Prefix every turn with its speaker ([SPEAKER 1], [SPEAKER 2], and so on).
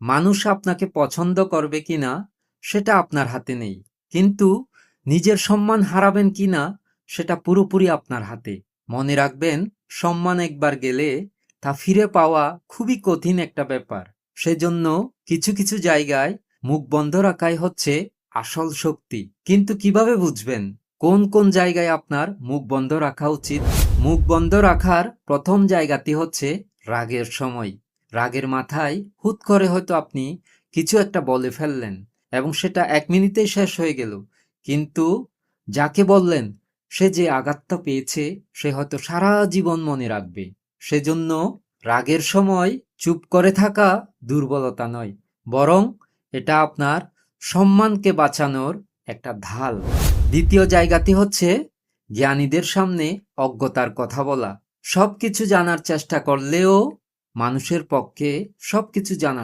[SPEAKER 1] মানুষ আপনাকে পছন্দ করবে কিনা সেটা আপনার হাতে নেই, কিন্তু নিজের সম্মান হারাবেন কিনা সেটা পুরোপুরি আপনার হাতে। মনে রাখবেন, সম্মান একবার গেলে তা ফিরে পাওয়া খুবই কঠিন একটা ব্যাপার। সেজন্য কিছু কিছু জায়গায় মুখ বন্ধ রাখাই হচ্ছে আসল শক্তি। কিন্তু কিভাবে বুঝবেন কোন কোন জায়গায় আপনার মুখ বন্ধ রাখা উচিত? মুখ বন্ধ রাখার প্রথম জায়গাটি হচ্ছে রাগের সময়। রাগের মাথায় হুট করে হয়তো আপনি কিছু একটা বলে ফেললেন এবং সেটা 1 মিনিটেই শেষ হয়ে গেল, কিন্তু যাকে বললেন সে যে আঘাতটা পেয়েছে সে হয়তো সারা জীবন মনে রাখবে। সেজন্য রাগের সময় চুপ করে থাকা দুর্বলতা নয়, বরং এটা আপনার সম্মানকে বাঁচানোর একটা ঢাল। দ্বিতীয় জায়গাটি হচ্ছে জ্ঞানীদের সামনে অজ্ঞতার কথা বলা। সবকিছু জানার চেষ্টা করলেও মানুষের পক্ষে সবকিছু জানা